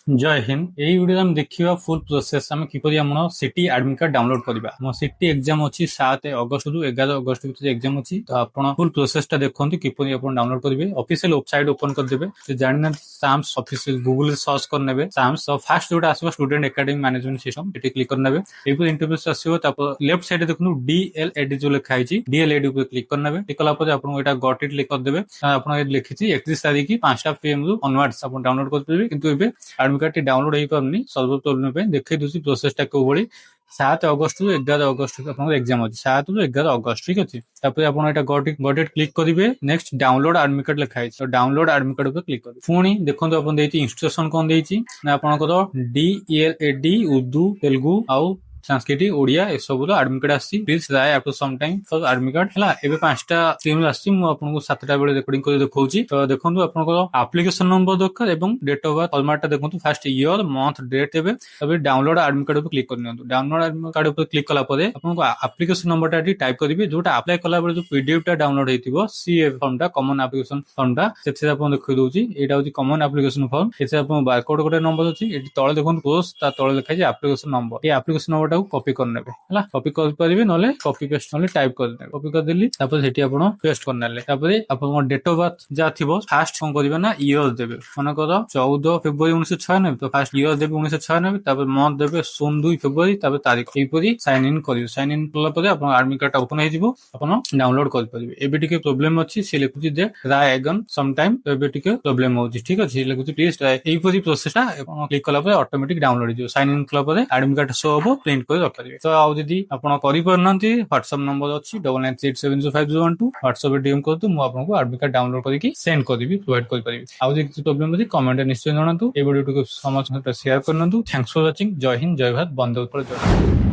जय हिंद एई वीडियो हम देखिबा फुल प्रोसेस हम किपरि हमर सिटी एडमिट कार्ड डाउनलोड करबा। हमर सिटी एग्जाम अछि 7 अगस्त रु 11 अगस्त भितर एग्जाम अछि, तो आपण फुल प्रोसेस टा देखंतु किपरि आपण डाउनलोड करबे। ऑफिशियल वेबसाइट ओपन कर देबे, तो जानना साम्स ऑफिशियल गूगल रे सर्च कर नेबे साम्स। तो फर्स्ट जोटा आसीबो स्टूडेंट एकेडमी मैनेजमेंट सिस्टम, एटी क्लिक कर नेबे। एपर इंटरफेस आसीबो, तापर लेफ्ट साइड देखंतु डीएलएडी जो लिखा हिची डीएलएडी ऊपर क्लिक कर नेबे। क्लिक कला पर आपण एटा गॉट इट क्लिक कर देबे। आपण ए लिखिची 31 तारिख 5टा पीएम रु ऑनवर्ड्स आपण डाउनलोड कर देबे। किंतु एबे एडमिट कार्ड टी डाउनलोड हेई करनी सर्वर प्रोब्लेम पे देखै दोसी प्रोसेस टा को भली 7 अगस्त रु 11 अगस्त आपन एग्जाम अछि 7 रु 11 अगस्त, ठीक अछि। तापर आपन एटा गॉट इट क्लिक करिवे। नेक्स्ट डाउनलोड एडमिट कार्ड लिखा है, तो डाउनलोड एडमिट कार्ड पे क्लिक करिवे। पुणी देखंतु आपन देइछि इंस्ट्रक्शन कोन देइछि ना आपनकर डीएलएडी उर्दू तेलुगु आउ संस्कृत ओडिया ए सब एडमिट कार्ड आसी। Please try after some time for admit card हला। एबे 5टा स्ट्रीम आसी, मु आपनको 7टा बेले रेकॉर्डिंग कर देखौछि। तो देखंतु आपनकर एप्लीकेशन नंबर दरकार एवं डेट ऑफ बर्थ फॉर्मेट देखंतु। फर्स्ट ईयर मंथ डेट एबे तबे डाउनलोड एडमिट कार्ड पे क्लिक करनियंतु। डाउनलोड एडमिट कार्ड पे क्लिक कला परे आपनको एप्लीकेशन नंबर टा टाइप करिवे। जोटा अप्लाई कला बेले जो पीडीएफ टा डाउनलोड हेतिबो सीएफ फॉर्म टा कॉमन एप्लीकेशन फॉर्म टा सेथे आपन देखै दोछि। एटा होछि कॉमन एप्लीकेशन फॉर्म। एथे आपन बारकोड गोटे नंबर अछि, एटी तळे देखंतु पोस्ट ता तळे लिखा छै एप्लीकेशन नंबर। ए एप्लीकेशन नंबर टा कॉपी कर नेबे हला। कॉपी कर परिबे नले कॉपी पेस्ट नले टाइप कर नेबे। कॉपी कर देली तापर सेठी आपण पेस्ट कर नेले। तापर आपण डेट ऑफ बर्थ जा थिबो फास्ट कोन करिवे ना ईयर देबे। माने कर 14 फेब्रुआरी 1996, तो फास्ट ईयर देबे 1996। तापर मंथ देबे 2 फेब्रुआरी, तापर तारीख एपरि साइन इन करिवे। साइन इन कला परे आपण एडमिट कार्ड ओपन हे जिवो, आपण डाउनलोड कर परिबे। एबे टिके प्रॉब्लम अछि, से लेखुची दे ट्राई अगेन सम टाइम। एबे टिके प्रॉब्लम होछि, ठीक अछि। लेखुची प्लीज ट्राई एपरि प्रोसेस टा आपण क्लिक कला परे ऑटोमेटिक डाउनलोड हे जिवो। साइन इन कला परे एडमिट कार्ड शो होबो, प्रिंट कर रखिबे। तो आउ जदी आपण करि परनंती व्हाट्सएप नंबर अछि 9938705012 व्हाट्सएप डीएम करतु। मु आपनको एडमिट कार्ड डाउनलोड करिकि सेंड करबी, प्रोवाइड कर परिबी। आउ जे किछि प्रॉब्लम अछि कमेंट निश्चय जणातु। ए वीडियो को समस्त शेयर करनंतु। Thanks for watching. जय हिंद, जय भारत, बंदे उत्पल जय।